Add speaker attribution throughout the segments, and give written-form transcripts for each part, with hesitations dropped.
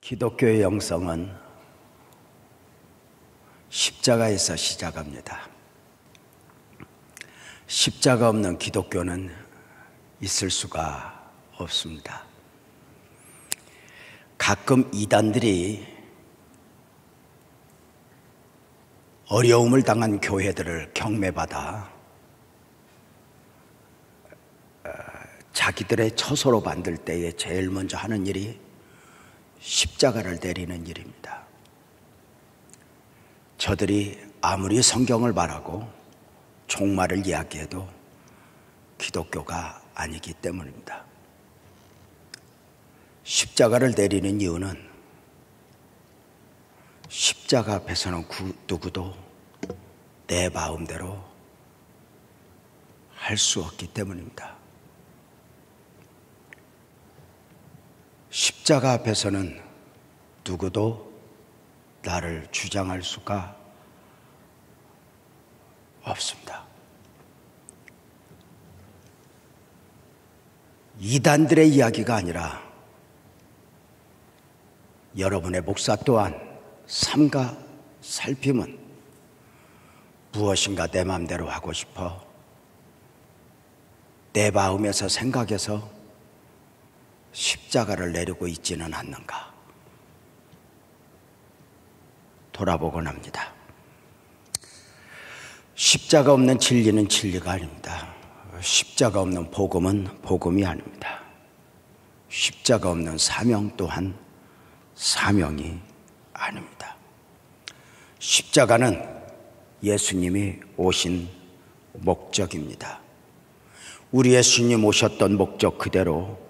Speaker 1: 기독교의 영성은 십자가에서 시작합니다. 십자가 없는 기독교는 있을 수가 없습니다. 가끔 이단들이 어려움을 당한 교회들을 경매받아 자기들의 처소로 만들 때에 제일 먼저 하는 일이 십자가를 내리는 일입니다. 저들이 아무리 성경을 말하고 종말을 이야기해도 기독교가 아니기 때문입니다. 십자가를 내리는 이유는 십자가 앞에서는 누구도 내 마음대로 할 수 없기 때문입니다. 십자가 앞에서는 누구도 나를 주장할 수가 없습니다. 이단들의 이야기가 아니라 여러분의 목사 또한 삼가 살핌은 무엇인가 내 마음대로 하고 싶어 내 마음에서 생각해서 십자가를 내리고 있지는 않는가 돌아보곤 합니다. 십자가 없는 진리는 진리가 아닙니다. 십자가 없는 복음은 복음이 아닙니다. 십자가 없는 사명 또한 사명이 아닙니다. 십자가는 예수님이 오신 목적입니다. 우리 예수님 오셨던 목적 그대로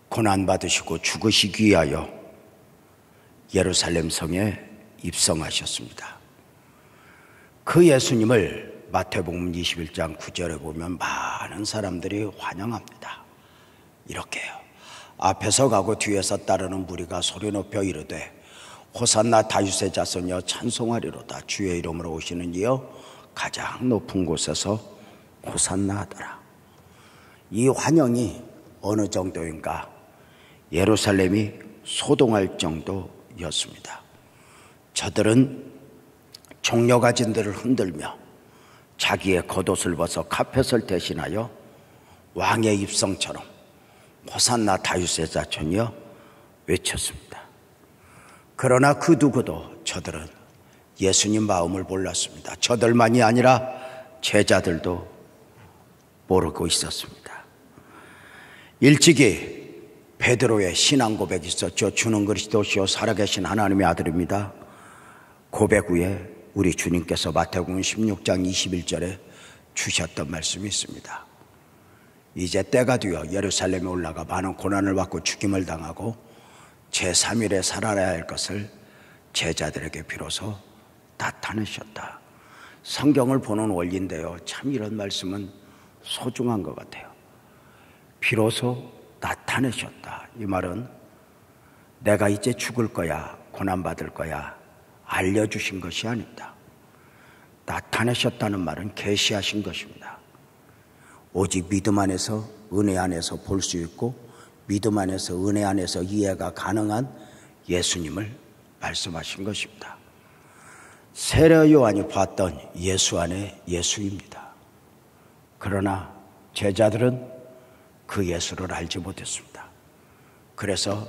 Speaker 1: 고난받으시고 죽으시기 위하여 예루살렘 성에 입성하셨습니다. 그 예수님을 마태복음 21장 9절에 보면 많은 사람들이 환영합니다. 이렇게요. 앞에서 가고 뒤에서 따르는 무리가 소리 높여 이르되 호산나 다윗의 자손이여 찬송하리로다. 주의 이름으로 오시는 이여 가장 높은 곳에서 호산나 하더라. 이 환영이 어느 정도인가? 예루살렘이 소동할 정도였습니다. 저들은 종려가진들을 흔들며 자기의 겉옷을 벗어 카펫을 대신하여 왕의 입성처럼 호산나 다윗의 자손이여 외쳤습니다. 그러나 그 누구도 저들은 예수님 마음을 몰랐습니다. 저들만이 아니라 제자들도 모르고 있었습니다. 일찍이 베드로의 신앙 고백이 있었죠. 주는 그리스도시요 살아계신 하나님의 아들입니다. 고백 후에 우리 주님께서 마태복음 16장 21절에 주셨던 말씀이 있습니다. 이제 때가 되어 예루살렘에 올라가 많은 고난을 받고 죽임을 당하고 제3일에 살아나야 할 것을 제자들에게 비로소 나타내셨다. 성경을 보는 원리인데요, 참 이런 말씀은 소중한 것 같아요. 비로소 나타내셨다. 이 말은 내가 이제 죽을 거야, 고난받을 거야 알려주신 것이 아닙니다. 나타내셨다는 말은 계시하신 것입니다. 오직 믿음 안에서 은혜 안에서 볼 수 있고 믿음 안에서 은혜 안에서 이해가 가능한 예수님을 말씀하신 것입니다. 세례 요한이 봤던 예수 안에 예수입니다. 그러나 제자들은 그 예수를 알지 못했습니다. 그래서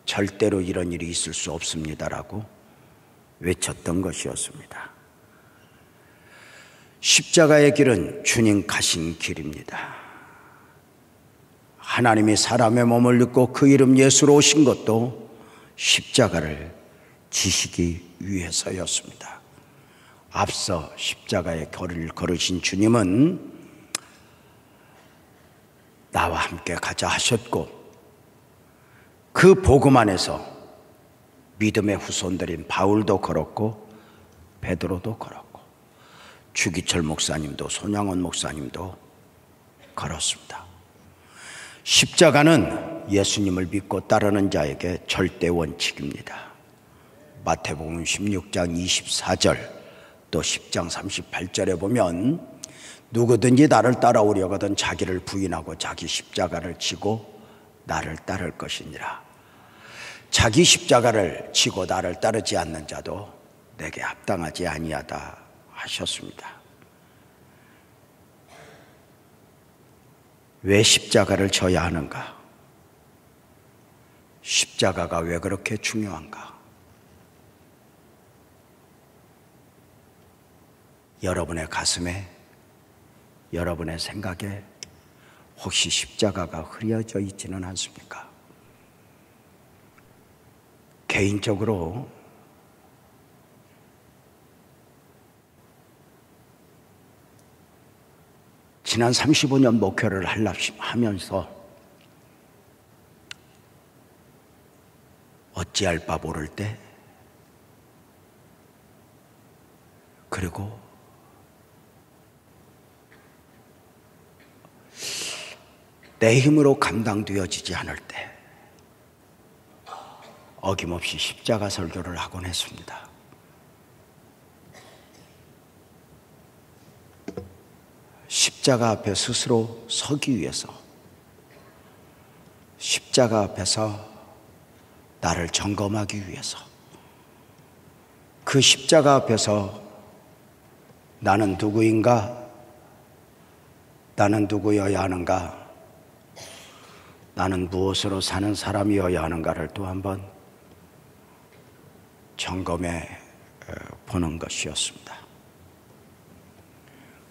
Speaker 1: 절대로 이런 일이 있을 수 없습니다라고 외쳤던 것이었습니다. 십자가의 길은 주님 가신 길입니다. 하나님이 사람의 몸을 입고 그 이름 예수로 오신 것도 십자가를 지시기 위해서였습니다. 앞서 십자가의 길을 걸으신 주님은 나와 함께 가자 하셨고 그 복음 안에서 믿음의 후손들인 바울도 걸었고 베드로도 걸었고 주기철 목사님도 손양원 목사님도 걸었습니다. 십자가는 예수님을 믿고 따르는 자에게 절대 원칙입니다. 마태복음 16장 24절 또 10장 38절에 보면 누구든지 나를 따라오려거든 자기를 부인하고 자기 십자가를 지고 나를 따를 것이니라. 자기 십자가를 지고 나를 따르지 않는 자도 내게 합당하지 아니하다 하셨습니다. 왜 십자가를 져야 하는가? 십자가가 왜 그렇게 중요한가? 여러분의 가슴에, 여러분의 생각에 혹시 십자가가 흐려져 있지는 않습니까? 개인적으로 지난 35년 목회를 하면서 어찌할 바 모를 때, 그리고 내 힘으로 감당되어지지 않을 때 어김없이 십자가 설교를 하곤 했습니다. 십자가 앞에 스스로 서기 위해서, 십자가 앞에서 나를 점검하기 위해서, 그 십자가 앞에서 나는 누구인가? 나는 누구여야 하는가? 나는 무엇으로 사는 사람이어야 하는가를 또 한번 점검해 보는 것이었습니다.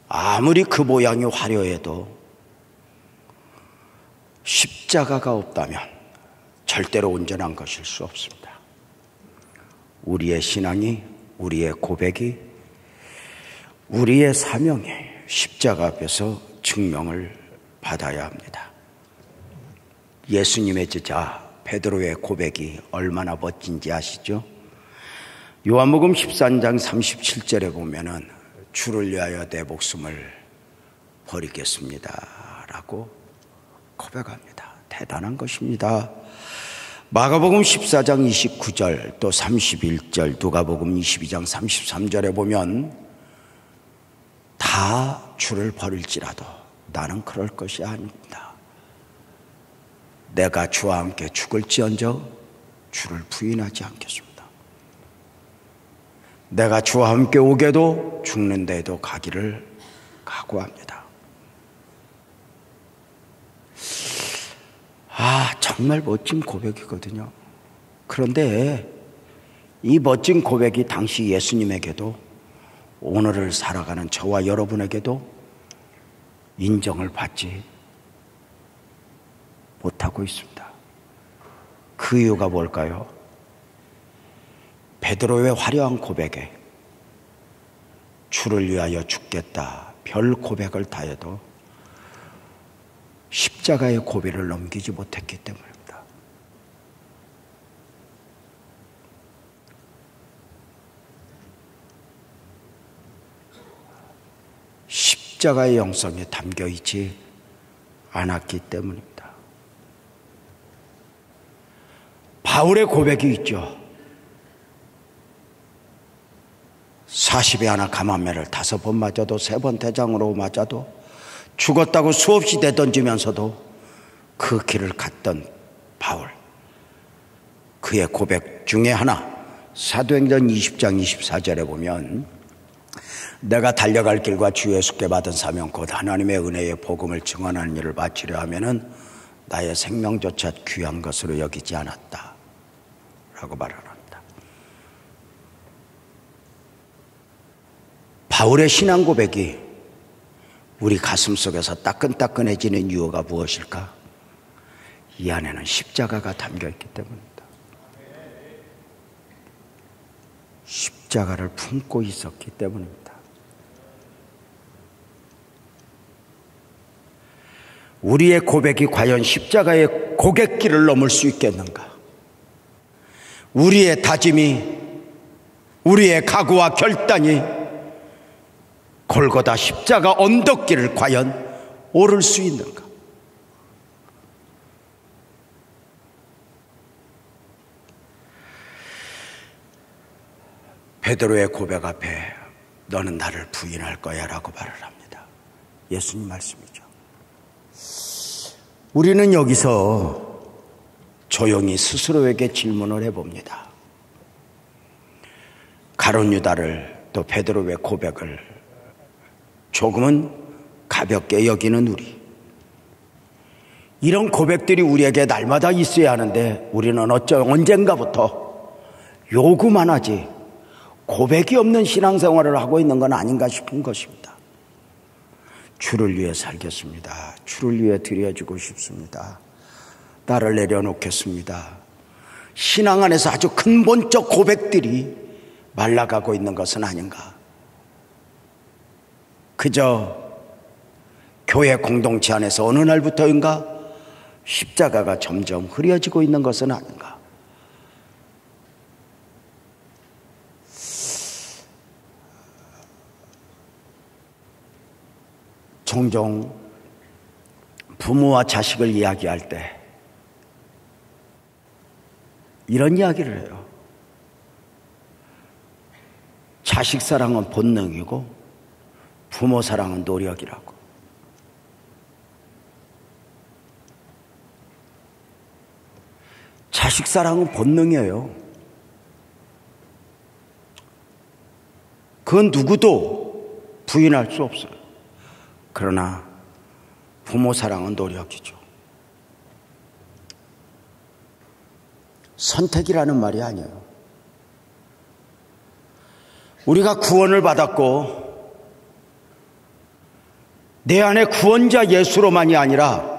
Speaker 1: 아무리 그 모양이 화려해도 십자가가 없다면 절대로 온전한 것일 수 없습니다. 우리의 신앙이, 우리의 고백이, 우리의 사명이 십자가 앞에서 증명을 받아야 합니다. 예수님의 제자 베드로의 고백이 얼마나 멋진지 아시죠? 요한복음 13장 37절에 보면은 주를 위하여 내 목숨을 버리겠습니다 라고 고백합니다. 대단한 것입니다. 마가복음 14장 29절 또 31절, 누가복음 22장 33절에 보면 다 주를 버릴지라도 나는 그럴 것이 아닙니다. 내가 주와 함께 죽을지언정 주를 부인하지 않겠습니다. 내가 주와 함께 오게도 죽는 데에도 가기를 각오합니다. 정말 멋진 고백이거든요. 그런데 이 멋진 고백이 당시 예수님에게도, 오늘을 살아가는 저와 여러분에게도 인정을 받지 못하고 있습니다. 그 이유가 뭘까요? 베드로의 화려한 고백에 주를 위하여 죽겠다 별 고백을 다해도 십자가의 고비를 넘기지 못했기 때문입니다. 십자가의 영성에 담겨 있지 않았기 때문입니다. 바울의 고백이 있죠. 40에 하나 감암매를 5번 맞아도 3번 대장으로 맞아도 죽었다고 수없이 되던지면서도 그 길을 갔던 바울, 그의 고백 중에 하나, 사도행전 20장 24절에 보면 내가 달려갈 길과 주 예수께 받은 사명 곧 하나님의 은혜의 복음을 증언하는 일을 마치려 하면은 나의 생명조차 귀한 것으로 여기지 않았다 라고 말을 합니다. 바울의 신앙 고백이 우리 가슴 속에서 따끈따끈해지는 이유가 무엇일까? 이 안에는 십자가가 담겨있기 때문입니다. 십자가를 품고 있었기 때문입니다. 우리의 고백이 과연 십자가의 고갯길을 넘을 수 있겠는가? 우리의 다짐이, 우리의 각오와 결단이 골고다 십자가 언덕길을 과연 오를 수 있는가? 베드로의 고백 앞에 너는 나를 부인할 거야 라고 말을 합니다. 예수님 말씀이죠. 우리는 여기서 조용히 스스로에게 질문을 해봅니다. 가룟 유다를 또 베드로의 고백을 조금은 가볍게 여기는 우리, 이런 고백들이 우리에게 날마다 있어야 하는데 우리는 언젠가부터 요구만 하지 고백이 없는 신앙생활을 하고 있는 건 아닌가 싶은 것입니다. 주를 위해 살겠습니다. 주를 위해 드려주고 싶습니다. 나를 내려놓겠습니다. 신앙 안에서 아주 근본적 고백들이 말라가고 있는 것은 아닌가. 그저 교회 공동체 안에서 어느 날부터인가 십자가가 점점 흐려지고 있는 것은 아닌가. 종종 부모와 자식을 이야기할 때 이런 이야기를 해요. 자식 사랑은 본능이고 부모 사랑은 노력이라고. 자식 사랑은 본능이에요. 그건 누구도 부인할 수 없어요. 그러나 부모 사랑은 노력이죠. 선택이라는 말이 아니에요. 우리가 구원을 받았고 내 안에 구원자 예수로만이 아니라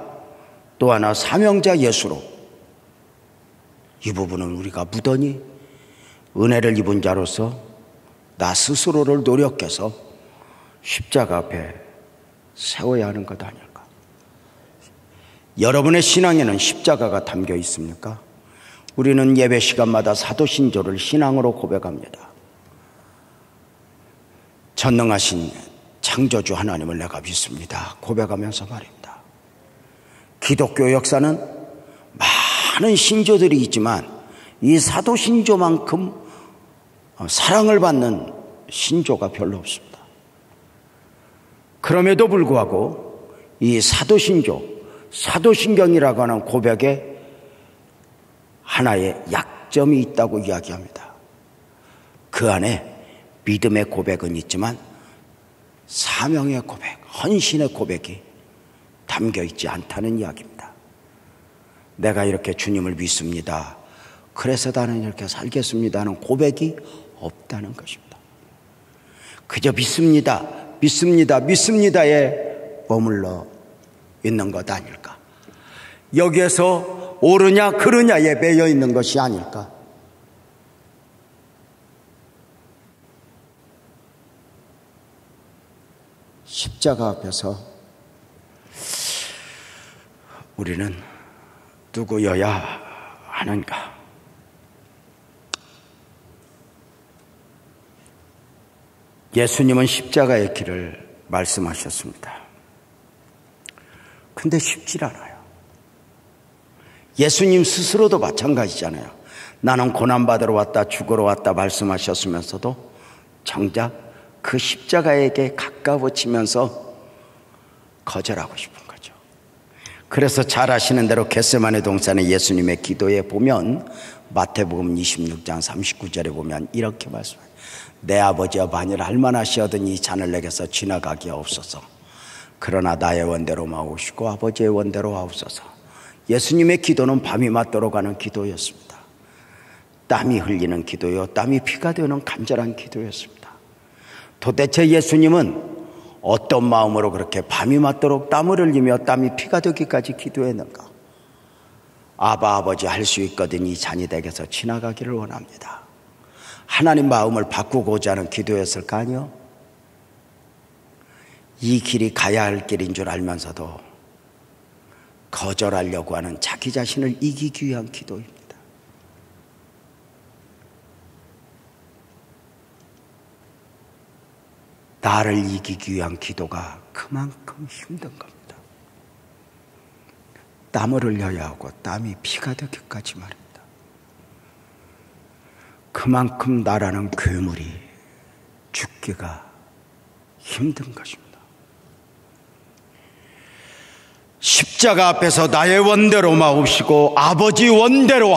Speaker 1: 또 하나 사명자 예수로, 이 부분은 우리가 무던히 은혜를 입은 자로서 나 스스로를 노력해서 십자가 앞에 세워야 하는 것 아닐까. 여러분의 신앙에는 십자가가 담겨 있습니까? 우리는 예배 시간마다 사도신조를 신앙으로 고백합니다. 전능하신 창조주 하나님을 내가 믿습니다. 고백하면서 말입니다. 기독교 역사는 많은 신조들이 있지만 이 사도신조만큼 사랑을 받는 신조가 별로 없습니다. 그럼에도 불구하고 이 사도신조, 사도신경이라고 하는 고백에 하나의 약점이 있다고 이야기합니다. 그 안에 믿음의 고백은 있지만 사명의 고백, 헌신의 고백이 담겨 있지 않다는 이야기입니다. 내가 이렇게 주님을 믿습니다. 그래서 나는 이렇게 살겠습니다 하는 고백이 없다는 것입니다. 그저 믿습니다, 믿습니다, 믿습니다에 머물러 있는 것 아닐까. 여기에서 옳으냐 그르냐에 매여 있는 것이 아닐까. 십자가 앞에서 우리는 누구여야 하는가. 예수님은 십자가의 길을 말씀하셨습니다. 근데 쉽지 않아요. 예수님 스스로도 마찬가지잖아요. 나는 고난받으러 왔다, 죽으러 왔다 말씀하셨으면서도 정작 그 십자가에게 가까워지면서 거절하고 싶은 거죠. 그래서 잘 아시는 대로 겟세마네 동산의 예수님의 기도에 보면 마태복음 26장 39절에 보면 이렇게 말씀해요. 내 아버지여 만일 할만하시거든 이 잔을 내게서 지나가게 하옵소서. 그러나 나의 원대로 마옵시고 아버지의 원대로 하옵소서. 예수님의 기도는 밤이 맞도록 하는 기도였습니다. 땀이 흘리는 기도요, 땀이 피가 되는 간절한 기도였습니다. 도대체 예수님은 어떤 마음으로 그렇게 밤이 맞도록 땀을 흘리며 땀이 피가 되기까지 기도했는가? 아버지 할 수 있거든 이 잔이 내게서 지나가기를 원합니다. 하나님 마음을 바꾸고자 하는 기도였을까? 아니요. 이 길이 가야 할 길인 줄 알면서도 거절하려고 하는 자기 자신을 이기기 위한 기도입니다. 나를 이기기 위한 기도가 그만큼 힘든 겁니다. 땀을 흘려야 하고 땀이 피가 되기까지 말입니다. 그만큼 나라는 괴물이 죽기가 힘든 것입니다. 십자가 앞에서 나의 원대로 마옵시고 아버지 원대로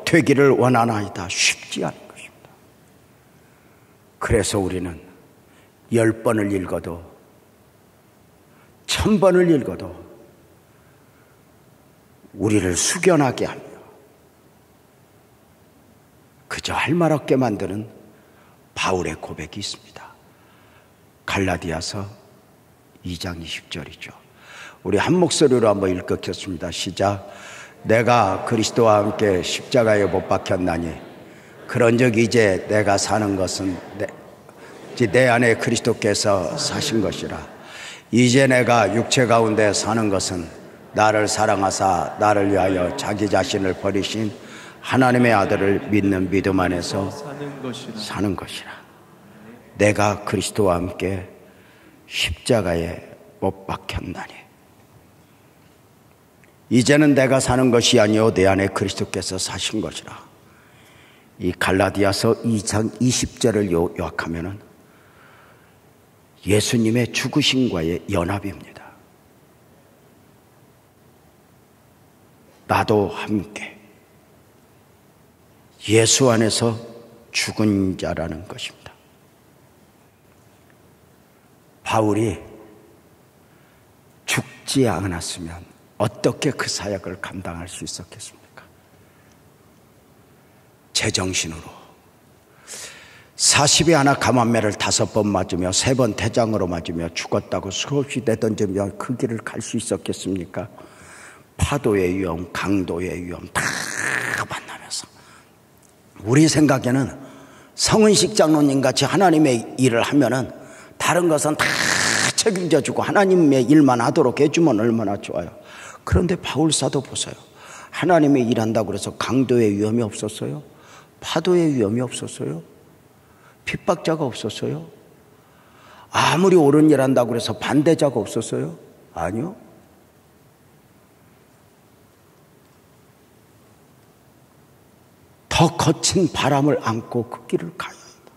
Speaker 1: 되기를 원하나이다. 쉽지 않은 것입니다. 그래서 우리는 10번을 읽어도 1000번을 읽어도 우리를 숙연하게 하며 그저 할 말 없게 만드는 바울의 고백이 있습니다. 갈라디아서 2장 20절이죠. 우리 한 목소리로 한번 읽겠습니다. 시작. 내가 그리스도와 함께 십자가에 못 박혔나니 그런즉 이제 내가 사는 것은 내 안에 그리스도께서 사신 것이라. 이제 내가 육체 가운데 사는 것은 나를 사랑하사 나를 위하여 자기 자신을 버리신 하나님의 아들을 믿는 믿음 안에서 사는 것이라. 내가 그리스도와 함께 십자가에 못 박혔나니 이제는 내가 사는 것이 아니요 내 안에 그리스도께서 사신 것이라. 이 갈라디아서 2장 20절을 요약하면은 예수님의 죽으심과의 연합입니다. 나도 함께 예수 안에서 죽은 자라는 것입니다. 바울이 죽지 않았으면 어떻게 그 사역을 감당할 수 있었겠습니까? 제정신으로 40에 하나 감암매를 5번 맞으며 3번 태장으로 맞으며 죽었다고 수없이 내던지며 그 길을 갈 수 있었겠습니까? 파도의 위험, 강도의 위험 다 만나면서 우리 생각에는 성은식 장로님 같이 하나님의 일을 하면은 다른 것은 다 책임져 주고 하나님의 일만 하도록 해주면 얼마나 좋아요. 그런데 바울사도 보세요. 하나님의 일한다고 해서 강도의 위험이 없었어요? 파도의 위험이 없었어요? 핍박자가 없었어요? 아무리 옳은 일 한다고 해서 반대자가 없었어요? 아니요. 더 거친 바람을 안고 그 길을 가야 한다.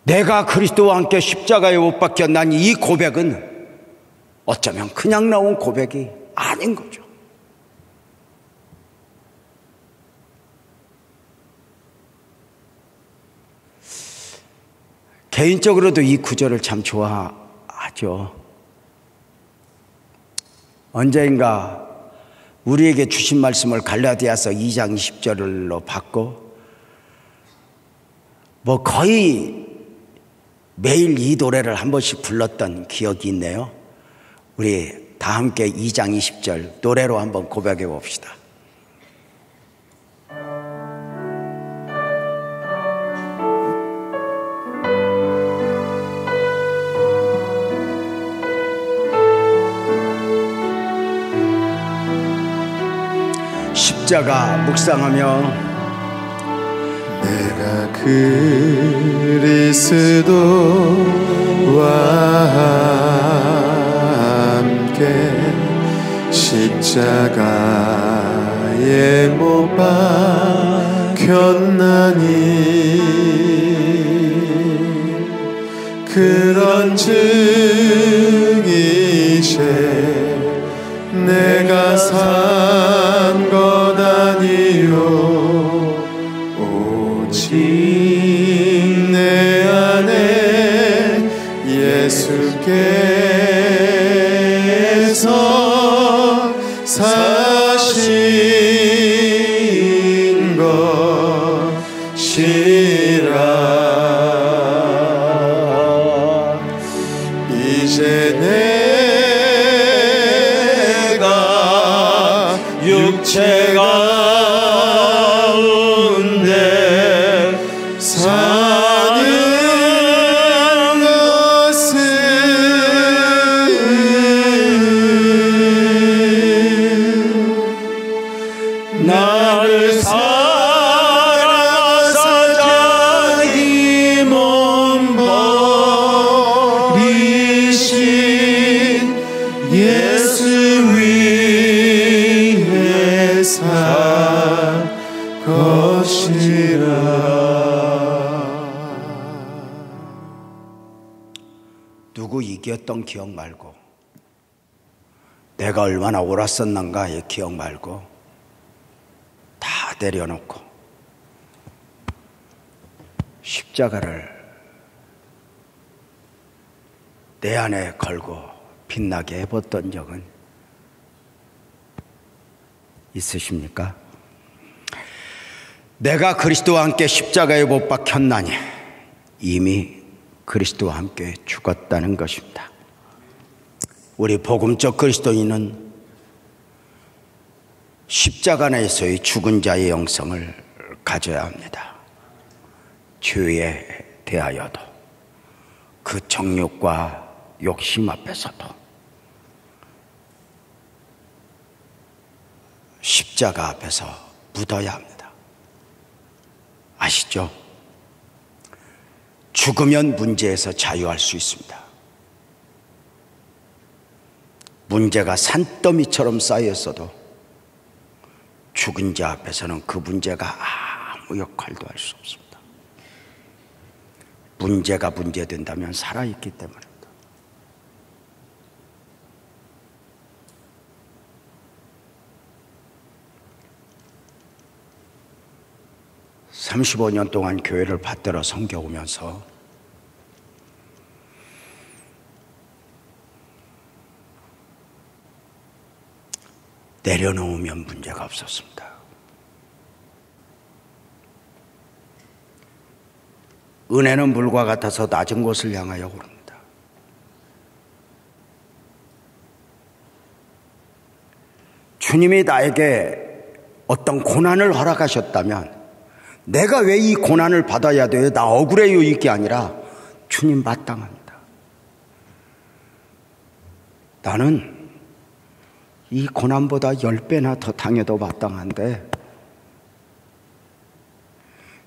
Speaker 1: 내가 그리스도와 함께 십자가에 못 박혔나니 이 고백은 어쩌면 그냥 나온 고백이 아닌 거죠. 개인적으로도 이 구절을 참 좋아하죠. 언젠가 우리에게 주신 말씀을 갈라디아서 2장 20절로 받고 거의 매일 이 노래를 한 번씩 불렀던 기억이 있네요. 우리 다 함께 2장 20절 노래로 한번 고백해 봅시다. 십자가 묵상하며
Speaker 2: 내가 그리스도와 함께 십자가에 못 박혔나니 그런즉 이제 내가 산 것 아니요 오직 내 안에 예수께서 사신 것이라. 이제 내가 육체 가운데 사는 것은 나를 사랑하사 자기 몸 버리신 예수 위에 사
Speaker 1: 이겼던 기억 말고, 내가 얼마나 옳았었는가의 기억 말고 다 내려놓고 십자가를 내 안에 걸고 빛나게 해봤던 적은 있으십니까? 내가 그리스도와 함께 십자가에 못 박혔나니 이미 그리스도와 함께 죽었다는 것입니다. 우리 복음적 그리스도인은 십자가 내에서의 죽은 자의 영성을 가져야 합니다. 죄에 대하여도, 그 정욕과 욕심 앞에서도 십자가 앞에서 묻어야 합니다. 아시죠? 죽으면 문제에서 자유할 수 있습니다. 문제가 산더미처럼 쌓였어도 죽은 자 앞에서는 그 문제가 아무 역할도 할 수 없습니다. 문제가 문제된다면 살아있기 때문입니다. (35년) 동안 교회를 받들어 섬겨오면서 내려놓으면 문제가 없었습니다. 은혜는 물과 같아서 낮은 곳을 향하여 오릅니다. 주님이 나에게 어떤 고난을 허락하셨다면 내가 왜 이 고난을 받아야 돼요? 나 억울해요, 이게 아니라 주님 마땅합니다. 나는 이 고난보다 10배나 더 당해도 마땅한데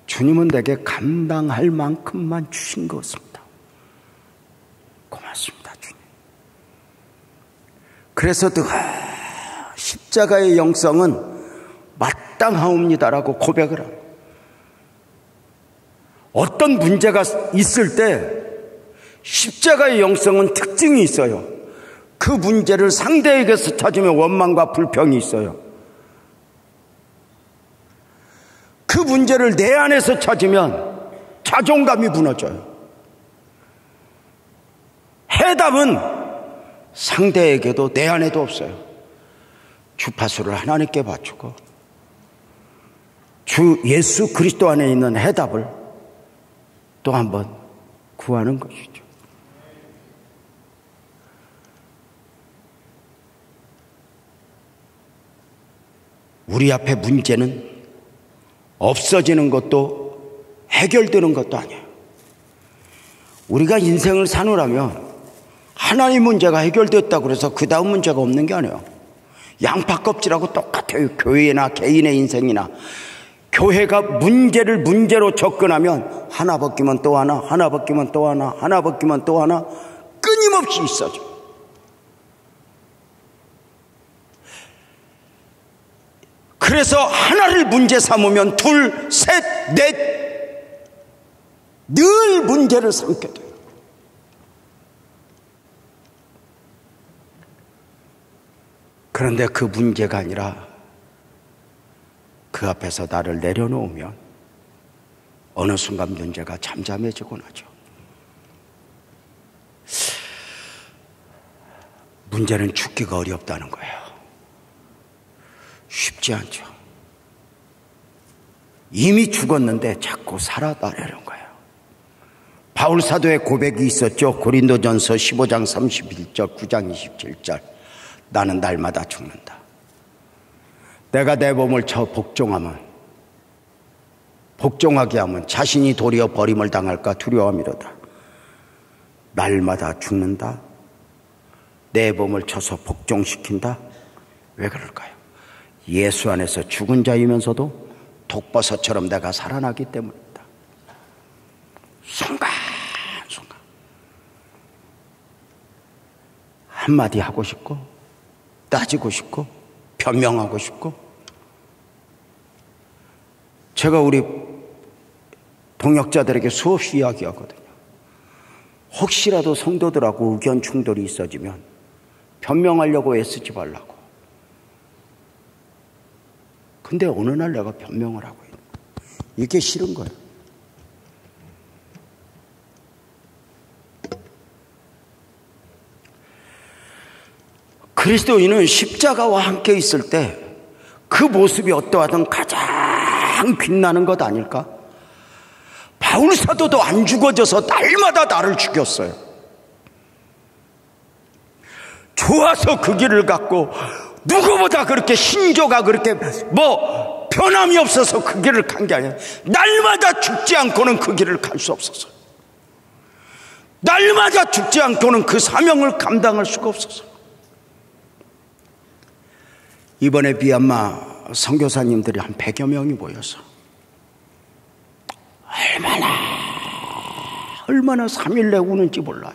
Speaker 1: 주님은 내게 감당할 만큼만 주신 것입니다. 고맙습니다, 주님. 그래서 십자가의 영성은 마땅하옵니다라고 고백을 합니다. 어떤 문제가 있을 때 십자가의 영성은 특징이 있어요. 그 문제를 상대에게서 찾으면 원망과 불평이 있어요. 그 문제를 내 안에서 찾으면 자존감이 무너져요. 해답은 상대에게도 내 안에도 없어요. 주파수를 하나님께 맞추고 주 예수 그리스도 안에 있는 해답을 또 한번 구하는 것이죠. 우리 앞에 문제는 없어지는 것도 해결되는 것도 아니에요. 우리가 인생을 사느라면 하나의 문제가 해결됐다고 해서 그 다음 문제가 없는 게 아니에요. 양파 껍질하고 똑같아요. 교회나 개인의 인생이나. 교회가 문제를 문제로 접근하면 하나 벗기면 또 하나, 하나 벗기면 또 하나, 하나 벗기면 또 하나, 끊임없이 있어져. 그래서 하나를 문제 삼으면 둘, 셋, 넷, 늘 문제를 삼게 돼요. 그런데 그 문제가 아니라 그 앞에서 나를 내려놓으면 어느 순간 문제가 잠잠해지곤 하죠. 문제는 죽기가 어렵다는 거예요. 쉽지 않죠. 이미 죽었는데 자꾸 살아나려는 거예요. 바울 사도의 고백이 있었죠. 고린도전서 15장 31절, 9장 27절. 나는 날마다 죽는다. 내가 내 몸을 복종하게 하면 자신이 도리어 버림을 당할까 두려워함이로다. 날마다 죽는다. 내 몸을 쳐서 복종시킨다. 왜 그럴까요? 예수 안에서 죽은 자이면서도 독버섯처럼 내가 살아나기 때문입니다. 순간 한마디 하고 싶고 따지고 싶고 변명하고 싶고. 제가 우리 동역자들에게 수없이 이야기하거든요. 혹시라도 성도들하고 의견 충돌이 있어지면 변명하려고 애쓰지 말라고. 근데 어느 날 내가 변명을 하고 있는 거예요. 이게 싫은 거예요. 그리스도인은 십자가와 함께 있을 때 그 모습이 어떠하든 가장 빛나는 것 아닐까? 바울 사도도 안 죽어져서 날마다 나를 죽였어요. 좋아서 그 길을 갔고 누구보다 그렇게 신조가 그렇게 변함이 없어서 그 길을 간 게 아니라 날마다 죽지 않고는 그 길을 갈 수 없었어요. 날마다 죽지 않고는 그 사명을 감당할 수가 없었어요. 이번에 미얀마 선교사님들이 한 100여 명이 모여서 얼마나 3일 내 우는지 몰라요.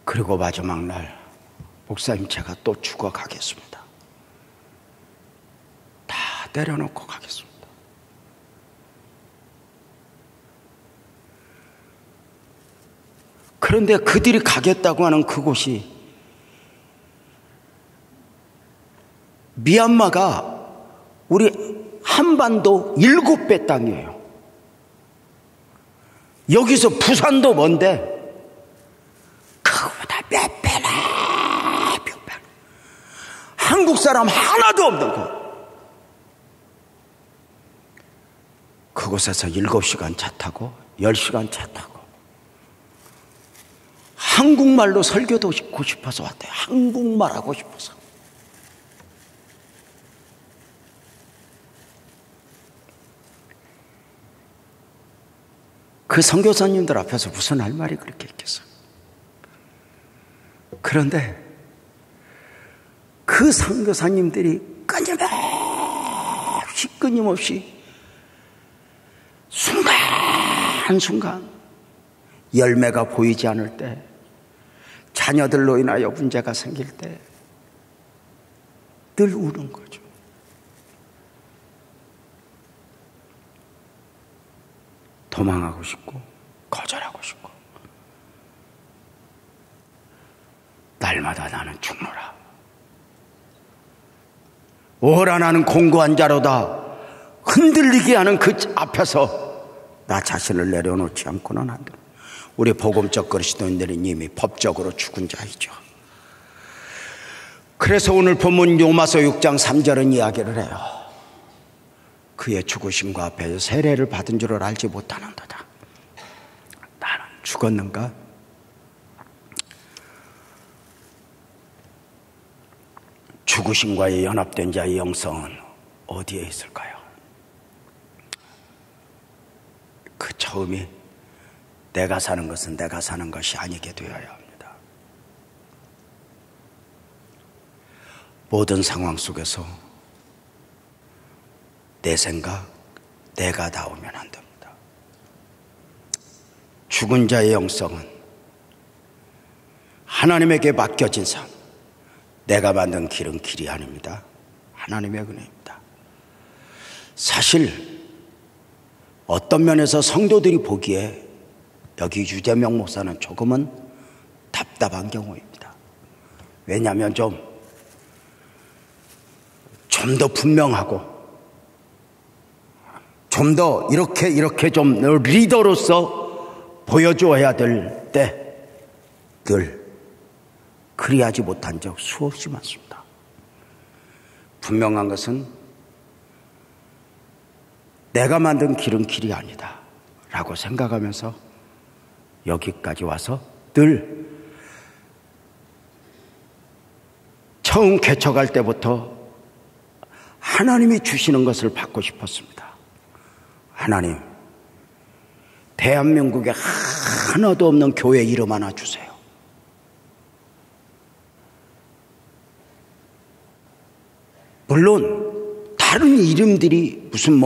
Speaker 1: 그리고 마지막 날 목사님 제가 또 죽어가겠습니다. 다 내려놓고 가겠습니다. 그런데 그들이 가겠다고 하는 그곳이 미얀마가 우리 한반도 7배 땅이에요. 여기서 부산도 먼데 그거보다 몇 배나 한국 사람 하나도 없는 거. 그곳에서 7시간 차 타고 10시간 차 타고 한국말로 설교도 하고 싶어서 왔대요. 한국말 하고 싶어서. 그 선교사님들 앞에서 무슨 할 말이 그렇게 있겠어요. 그런데 그 선교사님들이 끊임없이 순간순간 열매가 보이지 않을 때, 자녀들로 인하여 문제가 생길 때 늘 우는 거죠. 도망하고 싶고 거절하고 싶고 날마다 나는 죽노라. 오라 나는 공고한 자로다. 흔들리게 하는 그 앞에서 나 자신을 내려놓지 않고는 안 됩니다. 우리 복음적 그리스도인들은 이미 법적으로 죽은 자이죠. 그래서 오늘 본문 로마서 6장 3절은 이야기를 해요. 그의 죽으심과 앞에 세례를 받은 줄을 알지 못하는도다. 나는 죽었는가? 죽으심과의 연합된 자의 영성은 어디에 있을까요? 그 처음이 내가 사는 것은 내가 사는 것이 아니게 되어야 합니다. 모든 상황 속에서 내 생각, 내가 나오면 안 됩니다. 죽은 자의 영성은 하나님에게 맡겨진 삶, 내가 만든 길은 길이 아닙니다. 하나님의 은혜입니다. 사실 어떤 면에서 성도들이 보기에 여기 유재명 목사는 조금은 답답한 경우입니다. 왜냐하면 좀 더 분명하고 좀 더 이렇게 좀 리더로서 보여줘야 될 때 늘 그리하지 못한 적 수없이 많습니다. 분명한 것은 내가 만든 길은 길이 아니다 라고 생각하면서 여기까지 와서 늘 처음 개척할 때부터 하나님이 주시는 것을 받고 싶었습니다. 하나님, 대한민국에 하나도 없는 교회 이름 하나 주세요. 물론 다른 이름들이 무슨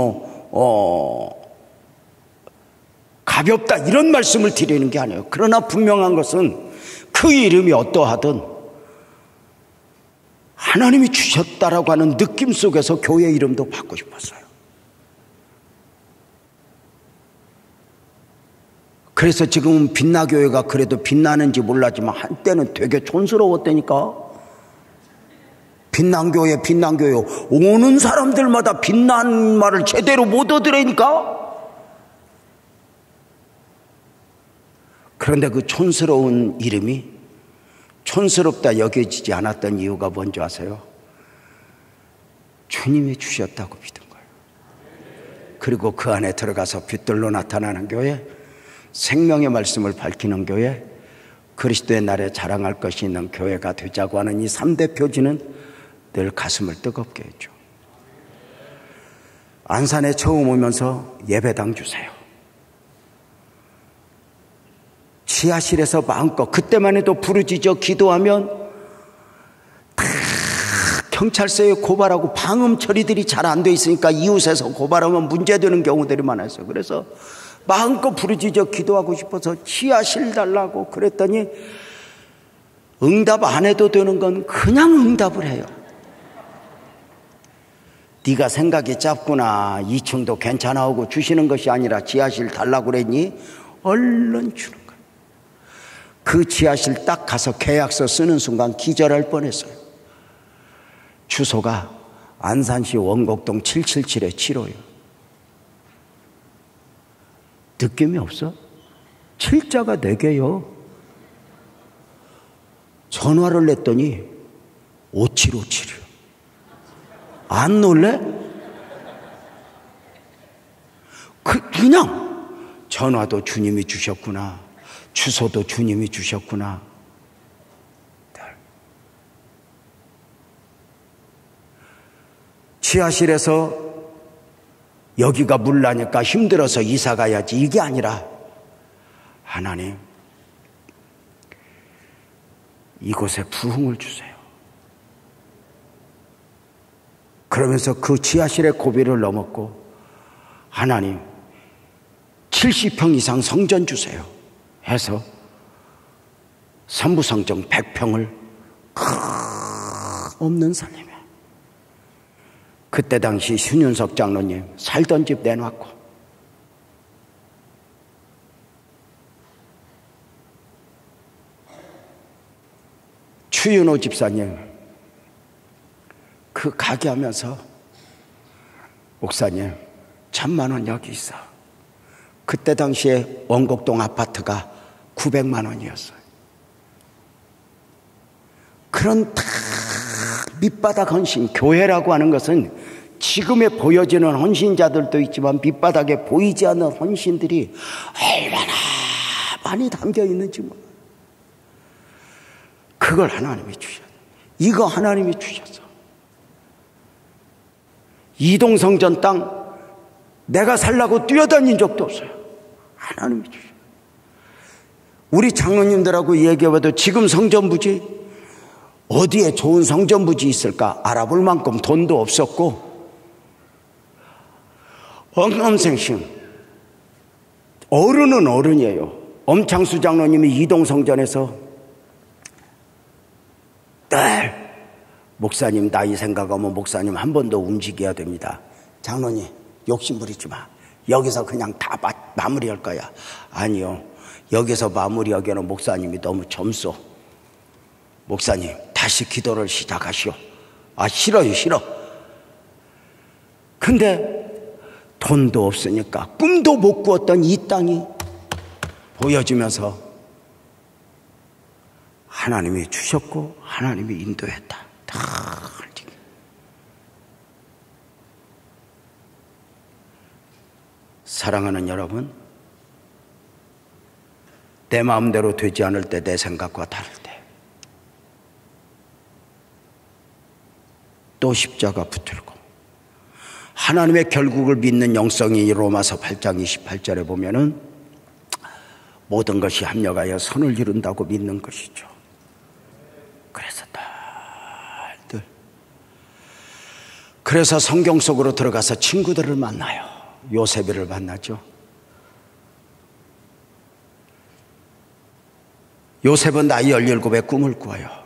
Speaker 1: 가볍다 이런 말씀을 드리는 게 아니에요. 그러나 분명한 것은 그 이름이 어떠하든 하나님이 주셨다라고 하는 느낌 속에서 교회 이름도 받고 싶었어요. 그래서 지금은 빛나교회가 그래도 빛나는지 몰랐지만 한때는 되게 촌스러웠다니까. 빛난교회 오는 사람들마다 빛난 말을 제대로 못 얻으라니까. 그런데 그 촌스러운 이름이 촌스럽다 여겨지지 않았던 이유가 뭔지 아세요? 주님이 주셨다고 믿은 거예요. 그리고 그 안에 들어가서 빛들로 나타나는 교회, 생명의 말씀을 밝히는 교회, 그리스도의 날에 자랑할 것이 있는 교회가 되자고 하는 이 3대 표지는 늘 가슴을 뜨겁게 했죠. 안산에 처음 오면서 예배당 주세요. 지하실에서 마음껏, 그때만 해도 부르짖어 기도하면 다 경찰서에 고발하고 방음 처리들이 잘 안 돼 있으니까 이웃에서 고발하면 문제되는 경우들이 많았어요. 그래서 마음껏 부르짖어 기도하고 싶어서 지하실 달라고 그랬더니 응답 안 해도 되는 건 그냥 응답을 해요. 네가 생각이 짧구나, 2층도 괜찮아 하고 주시는 것이 아니라 지하실 달라고 그랬니? 얼른 주는 거예요. 그 지하실 딱 가서 계약서 쓰는 순간 기절할 뻔했어요. 주소가 안산시 원곡동 777-7호요. 느낌이 없어? 7자가 4개요. 전화를 냈더니 5757이요. 안 놀래? 그냥 전화도 주님이 주셨구나, 주소도 주님이 주셨구나. 지하실에서 여기가 물나니까 힘들어서 이사 가야지, 이게 아니라 하나님 이곳에 부흥을 주세요. 그러면서 그 지하실의 고비를 넘었고 하나님 70평 이상 성전 주세요 해서 선부성전 100평을 없는 살림에, 그때 당시 신윤석 장로님 살던 집 내놨고 추윤호 집사님 그 가게 하면서 목사님 1000만 원 여기 있어. 그때 당시에 원곡동 아파트가 900만 원이었어요. 그런 다 밑바닥 헌신, 교회라고 하는 것은 지금에 보여지는 헌신자들도 있지만 밑바닥에 보이지 않는 헌신들이 얼마나 많이 담겨 있는지 몰라요. 그걸 하나님이 주셨어요. 이거 하나님이 주셨어. 이동성전 땅 내가 살라고 뛰어다닌 적도 없어요. 하나님이 주셨어요. 우리 장로님들하고 얘기해봐도 지금 성전부지 어디에 좋은 성전부지 있을까 알아볼 만큼 돈도 없었고 엉엄생심. 어른은 어른이에요. 엄창수 장로님이 이동성전에서 늘 목사님 나이 생각하면 목사님 한 번 더 움직여야 됩니다. 장로님 욕심 부리지 마. 여기서 그냥 다 마무리할 거야. 아니요, 여기서 마무리하기에는 목사님이 너무 젊소. 목사님 다시 기도를 시작하시오. 아 싫어요, 싫어. 근데 돈도 없으니까 꿈도 못 꾸었던 이 땅이 보여지면서 하나님이 주셨고 하나님이 인도했다. 다 사랑하는 여러분, 내 마음대로 되지 않을 때, 내 생각과 다를 때 또 십자가 붙들고 하나님의 결국을 믿는 영성이 로마서 8장 28절에 보면은 모든 것이 합력하여 선을 이룬다고 믿는 것이죠. 그래서 늘 그래서 성경 속으로 들어가서 친구들을 만나요. 요셉을 만나죠. 요셉은 나이 17에 꿈을 꾸어요.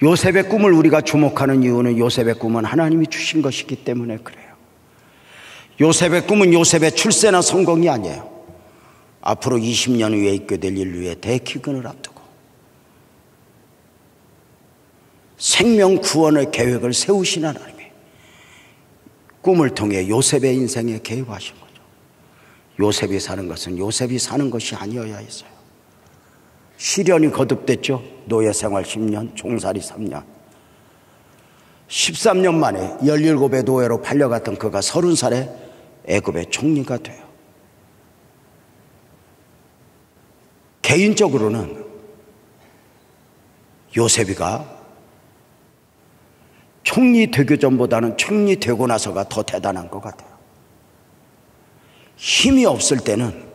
Speaker 1: 요셉의 꿈을 우리가 주목하는 이유는 요셉의 꿈은 하나님이 주신 것이기 때문에 그래요. 요셉의 꿈은 요셉의 출세나 성공이 아니에요. 앞으로 20년 후에 있게 될 인류의 대기근을 앞두고 생명 구원의 계획을 세우신 하나님이 꿈을 통해 요셉의 인생에 개입하신 거죠. 요셉이 사는 것은 요셉이 사는 것이 아니어야 했어요. 시련이 거듭됐죠. 노예 생활 10년, 종살이 3년. 13년 만에 17의 노예로 팔려갔던 그가 30살에 애굽의 총리가 돼요. 개인적으로는 요셉이가 총리 되기 전보다는 총리 되고 나서가 더 대단한 것 같아요. 힘이 없을 때는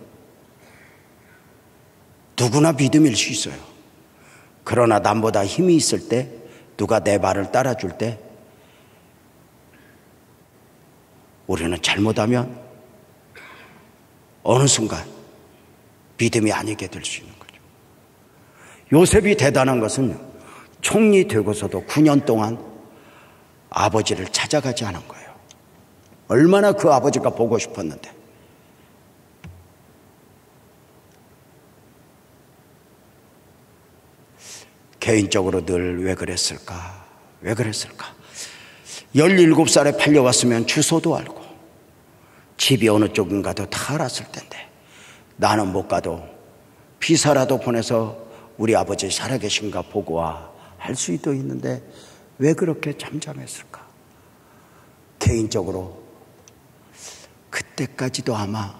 Speaker 1: 누구나 믿음일 수 있어요. 그러나 남보다 힘이 있을 때, 누가 내 말을 따라줄 때 우리는 잘못하면 어느 순간 믿음이 아니게 될 수 있는 거죠. 요셉이 대단한 것은 총리 되고서도 9년 동안 아버지를 찾아가지 않은 거예요. 얼마나 그 아버지가 보고 싶었는데. 개인적으로 늘 왜 그랬을까? 왜 그랬을까? 17살에 팔려왔으면 주소도 알고 집이 어느 쪽인가도 다 알았을 텐데 나는 못 가도 비사라도 보내서 우리 아버지 살아계신가 보고 와 할 수도 있는데 왜 그렇게 잠잠했을까? 개인적으로 그때까지도 아마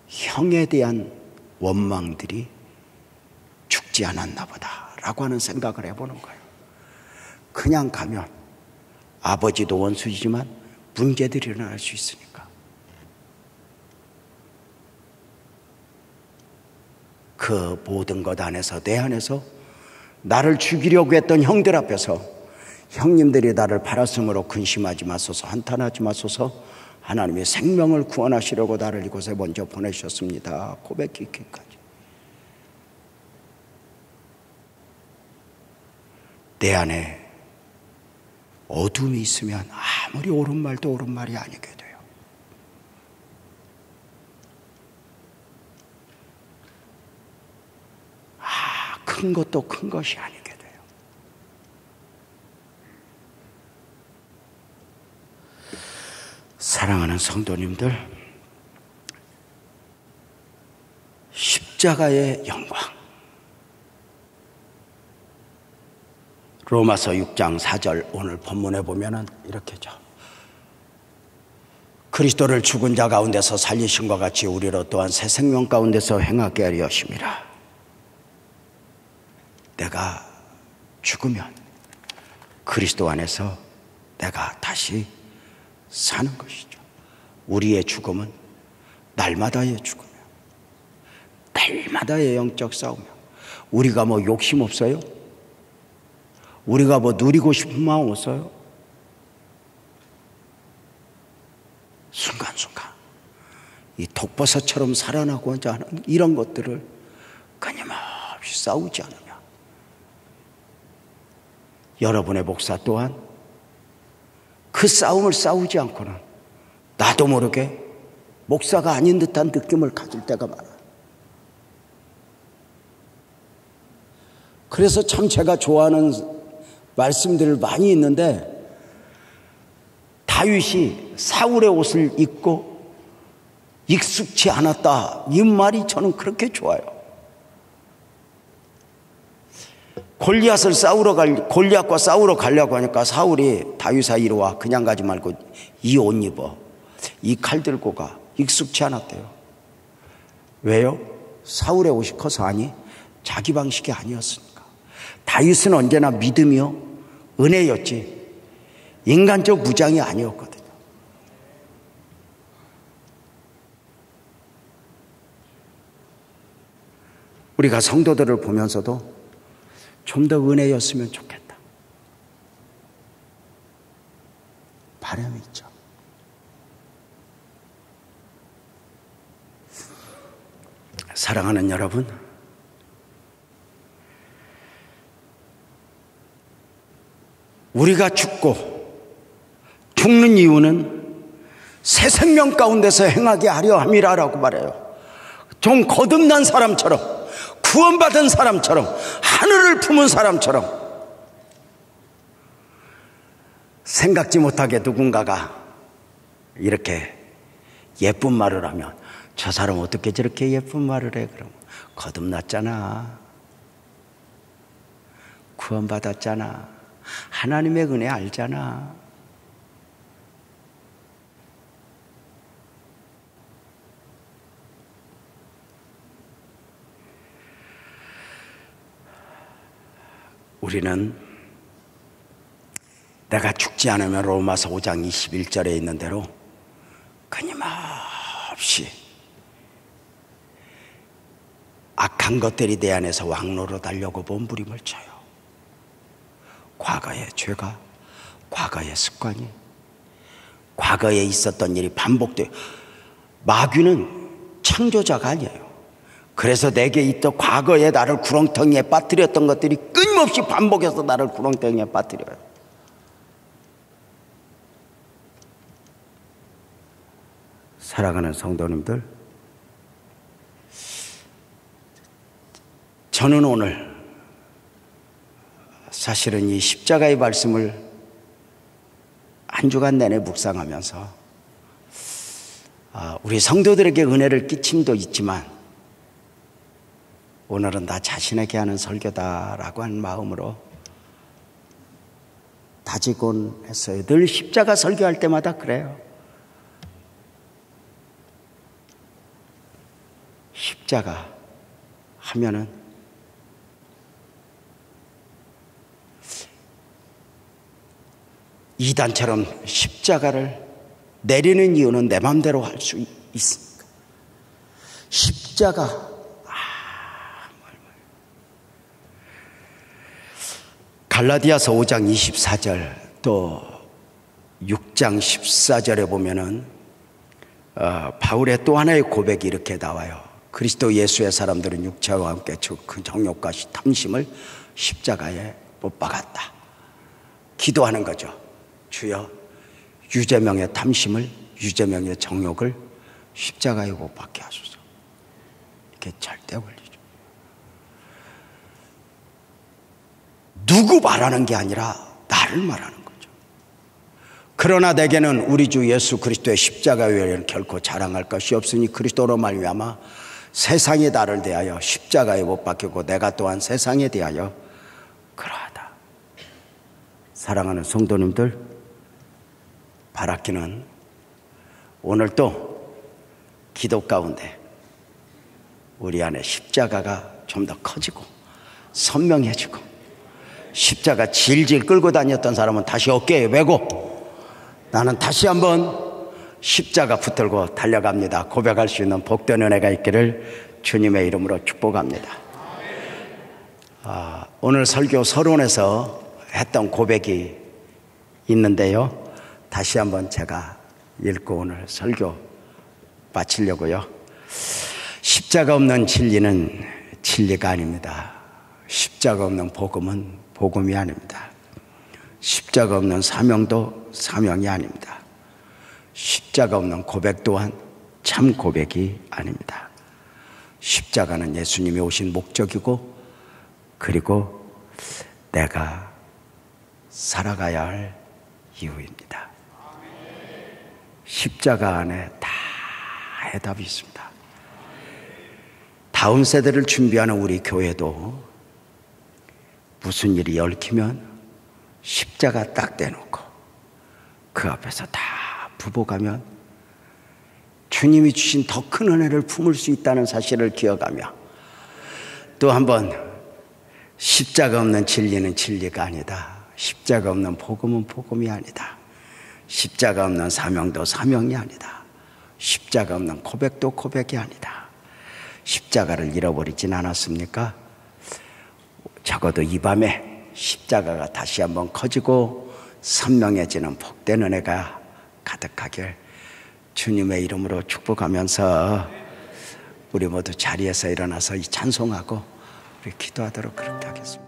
Speaker 1: 형에 대한 원망들이 죽지 않았나 보다라고 하는 생각을 해보는 거예요. 그냥 가면 아버지도 원수이지만 문제들이 일어날 수 있으니까. 그 모든 것 안에서, 내 안에서 나를 죽이려고 했던 형들 앞에서 형님들이 나를 팔았으므로 근심하지 마소서, 한탄하지 마소서, 하나님의 생명을 구원하시려고 나를 이곳에 먼저 보내셨습니다 고백하기까지. 내 안에 어둠이 있으면 아무리 옳은 말도 옳은 말이 아니게 돼요. 큰 것도 큰 것이 아니게 돼요. 사랑하는 성도님들, 십자가의 영광. 로마서 6장 4절 오늘 본문에 보면은 이렇게죠. 그리스도를 죽은 자 가운데서 살리심과 같이 우리로 또한 새 생명 가운데서 행하게 하려 하심이라. 내가 죽으면 그리스도 안에서 내가 다시 사는 것이죠. 우리의 죽음은 날마다의 죽음이야. 날마다의 영적 싸움이야. 우리가 뭐 욕심 없어요? 우리가 뭐 누리고 싶은 마음 없어요? 순간순간 이 독버섯처럼 살아나고자 하는 이런 것들을 끊임없이 싸우지 않으냐. 여러분의 목사 또한 그 싸움을 싸우지 않고는 나도 모르게 목사가 아닌 듯한 느낌을 가질 때가 많아요. 그래서 참 제가 좋아하는 말씀들 많이 있는데, 다윗이 사울의 옷을 입고 익숙치 않았다, 이 말이 저는 그렇게 좋아요. 골리앗과 싸우러 가려고 하니까 사울이 다윗아 이리 와, 그냥 가지 말고 이 옷 입어, 이 칼 들고 가. 익숙치 않았대요. 왜요? 사울의 옷이 커서? 아니, 자기 방식이 아니었으니까. 다윗은 언제나 믿음이요 은혜였지 인간적 무장이 아니었거든요. 우리가 성도들을 보면서도 좀 더 은혜였으면 좋겠다, 바람이 있죠. 사랑하는 여러분, 우리가 죽는 이유는 새 생명 가운데서 행하게 하려 함이라라고 말해요. 좀 거듭난 사람처럼, 구원받은 사람처럼, 하늘을 품은 사람처럼, 생각지 못하게 누군가가 이렇게 예쁜 말을 하면 저 사람 어떻게 저렇게 예쁜 말을 해? 그럼 거듭났잖아, 구원받았잖아, 하나님의 은혜 알잖아. 우리는 내가 죽지 않으면 로마서 5장 21절에 있는 대로 끊임없이 악한 것들이 내 안에서 왕노로 달려고 몸부림을 쳐요. 과거의 죄가, 과거의 습관이, 과거에 있었던 일이 반복돼요. 마귀는 창조자가 아니에요. 그래서 내게 있던 과거에 나를 구렁텅이에 빠뜨렸던 것들이 끊임없이 반복해서 나를 구렁텅이에 빠뜨려요. 사랑하는 성도님들, 저는 오늘 사실은 이 십자가의 말씀을 한 주간 내내 묵상하면서 우리 성도들에게 은혜를 끼침도 있지만 오늘은 나 자신에게 하는 설교다라고 한 마음으로 다지곤 했어요. 늘 십자가 설교할 때마다 그래요. 십자가 하면은 이단처럼 십자가를 내리는 이유는 내 마음대로 할 수 있습니까? 십자가, 갈라디아서 5장 24절 또 6장 14절에 보면은 바울의 또 하나의 고백이 이렇게 나와요. 그리스도 예수의 사람들은 육체와 함께 그 정욕과 탐심을 십자가에 못 박았다. 기도하는 거죠. 주여, 유재명의 탐심을, 유재명의 정욕을 십자가에 못 박게 하소서. 이게 절대 권리죠. 누구 말하는 게 아니라 나를 말하는 거죠. 그러나 내게는 우리 주 예수 그리스도의 십자가 외에는 결코 자랑할 것이 없으니 그리스도로 말미암아 세상이 나를 대하여 십자가에 못 박히고 내가 또한 세상에 대하여 그러하다. 사랑하는 성도님들, 바라기는 오늘 또 기도 가운데 우리 안에 십자가가 좀 더 커지고 선명해지고, 십자가 질질 끌고 다녔던 사람은 다시 어깨에 메고 나는 다시 한번 십자가 붙들고 달려갑니다. 고백할 수 있는 복된 은혜가 있기를 주님의 이름으로 축복합니다. 오늘 설교 서론에서 했던 고백이 있는데요, 다시 한번 제가 읽고 오늘 설교 마치려고요. 십자가 없는 진리는 진리가 아닙니다. 십자가 없는 복음은 복음이 아닙니다. 십자가 없는 사명도 사명이 아닙니다. 십자가 없는 고백 또한 참 고백이 아닙니다. 십자가는 예수님이 오신 목적이고, 그리고 내가 살아가야 할 이유입니다. 십자가 안에 다 해답이 있습니다. 다음 세대를 준비하는 우리 교회도 무슨 일이 얽히면 십자가 딱 떼놓고 그 앞에서 다 부복하면 주님이 주신 더 큰 은혜를 품을 수 있다는 사실을 기억하며, 또 한번 십자가 없는 진리는 진리가 아니다, 십자가 없는 복음은 복음이 아니다, 십자가 없는 사명도 사명이 아니다, 십자가 없는 고백도 고백이 아니다. 십자가를 잃어버리진 않았습니까? 적어도 이 밤에 십자가가 다시 한번 커지고 선명해지는 복된 은혜가 가득하길 주님의 이름으로 축복하면서 우리 모두 자리에서 일어나서 이 찬송하고 우리 기도하도록 그렇게 하겠습니다.